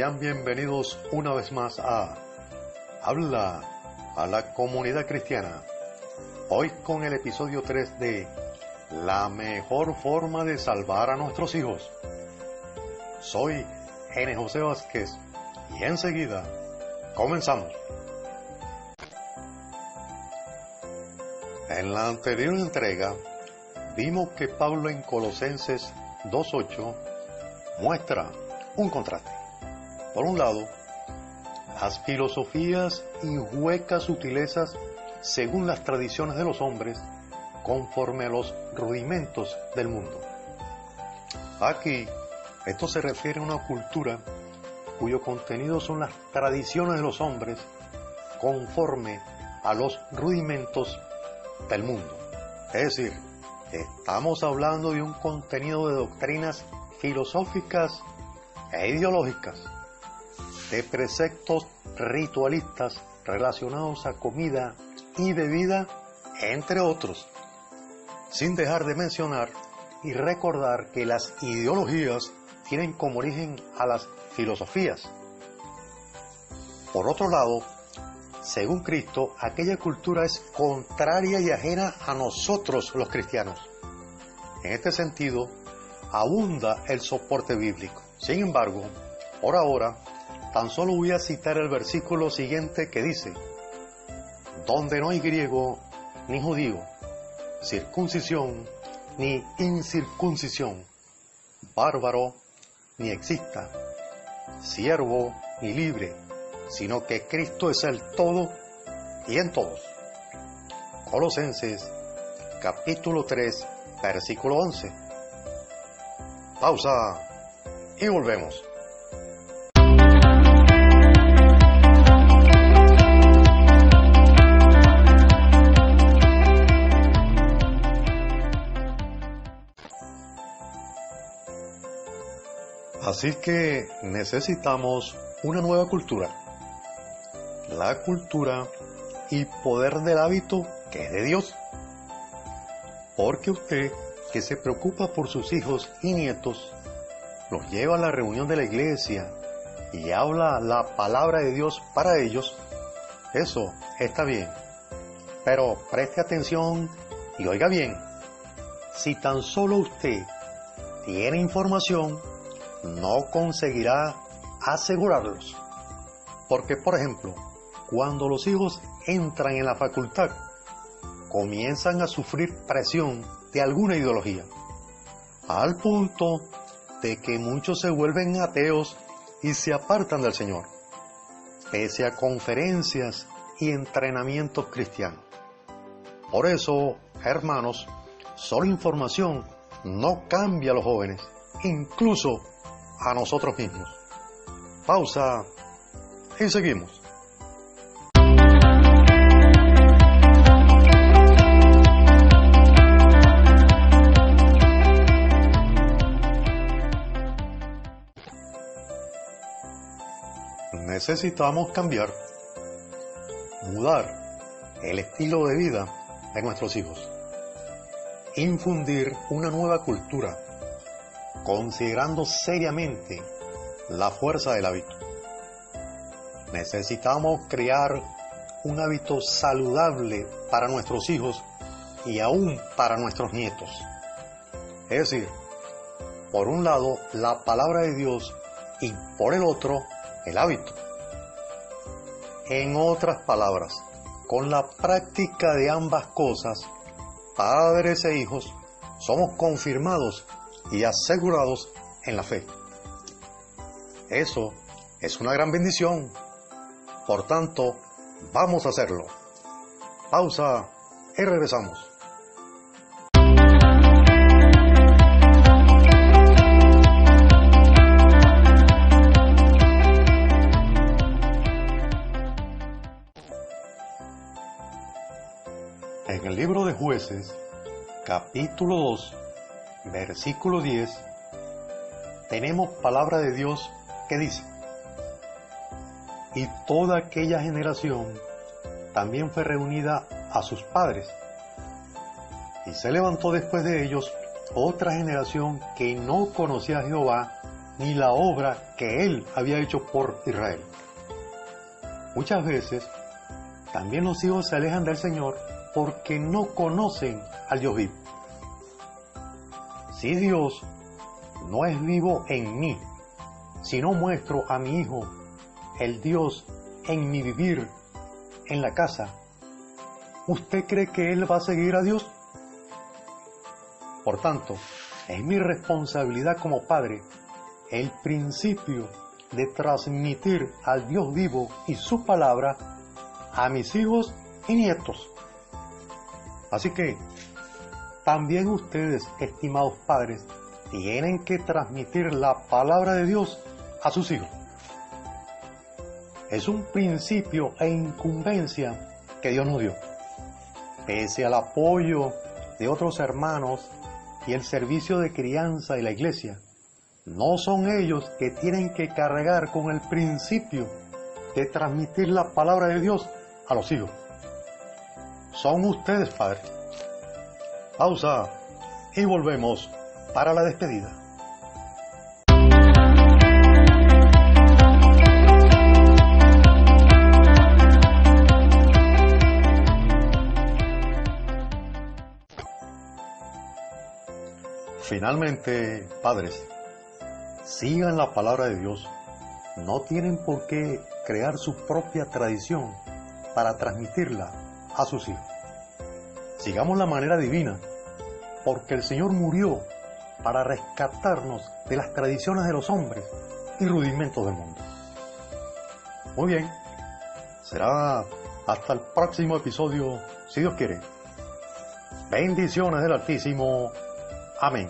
Sean bienvenidos una vez más a Habla a la Comunidad Cristiana. Hoy con el episodio 3 de La mejor forma de salvar a nuestros hijos. Soy N. José Vázquez y enseguida comenzamos. En la anterior entrega vimos que Pablo en Colosenses 2:8 muestra un contraste. Por un lado, las filosofías y huecas sutilezas según las tradiciones de los hombres conforme a los rudimentos del mundo. Aquí, esto se refiere a una cultura cuyo contenido son las tradiciones de los hombres conforme a los rudimentos del mundo. Es decir, estamos hablando de un contenido de doctrinas filosóficas e ideológicas, de preceptos ritualistas relacionados a comida y bebida, entre otros, sin dejar de mencionar y recordar que las ideologías tienen como origen a las filosofías. Por otro lado, según Cristo, aquella cultura es contraria y ajena a nosotros los cristianos. En este sentido, abunda el soporte bíblico. Sin embargo, por ahora, tan solo voy a citar el versículo siguiente que dice: donde no hay griego ni judío, circuncisión ni incircuncisión, bárbaro ni exista, siervo ni libre, sino que Cristo es el todo y en todos. Colosenses capítulo 3, versículo 11. Pausa y volvemos. Así que necesitamos una nueva cultura. La cultura y poder del hábito que es de Dios. Porque usted, que se preocupa por sus hijos y nietos, los lleva a la reunión de la iglesia y habla la palabra de Dios para ellos, eso está bien. Pero preste atención y oiga bien, si tan solo usted tiene información, no conseguirá asegurarlos. Porque, por ejemplo, cuando los hijos entran en la facultad, comienzan a sufrir presión de alguna ideología, al punto de que muchos se vuelven ateos y se apartan del Señor, pese a conferencias y entrenamientos cristianos. Por eso, hermanos, solo información no cambia a los jóvenes, incluso a nosotros mismos. Pausa y seguimos. Necesitamos cambiar, mudar el estilo de vida de nuestros hijos, infundir una nueva cultura, considerando seriamente la fuerza del hábito. Necesitamos crear un hábito saludable para nuestros hijos y aún para nuestros nietos. Es decir, por un lado la palabra de Dios y por el otro el hábito. En otras palabras, con la práctica de ambas cosas, padres e hijos somos confirmados y asegurados en la fe. Eso es una gran bendición. Por tanto, vamos a hacerlo. Pausa y regresamos. En el libro de Jueces, capítulo 2, versículo 10, tenemos palabra de Dios que dice: y toda aquella generación también fue reunida a sus padres, y se levantó después de ellos otra generación que no conocía a Jehová, ni la obra que Él había hecho por Israel. Muchas veces también los hijos se alejan del Señor porque no conocen al Dios vivo. Si Dios no es vivo en mí, si no muestro a mi hijo el Dios en mi vivir en la casa, ¿usted cree que Él va a seguir a Dios? Por tanto, es mi responsabilidad como padre el principio de transmitir al Dios vivo y su palabra a mis hijos y nietos. Así que, también ustedes, estimados padres, tienen que transmitir la palabra de Dios a sus hijos. Es un principio e incumbencia que Dios nos dio. Pese al apoyo de otros hermanos y el servicio de crianza de la iglesia, no son ellos que tienen que cargar con el principio de transmitir la palabra de Dios a los hijos. Son ustedes, padres. Pausa y volvemos para la despedida. Finalmente, padres, sigan la palabra de Dios. No tienen por qué crear su propia tradición para transmitirla a sus hijos. Sigamos la manera divina, porque el Señor murió para rescatarnos de las tradiciones de los hombres y rudimentos del mundo. Muy bien, será hasta el próximo episodio, si Dios quiere. Bendiciones del Altísimo. Amén.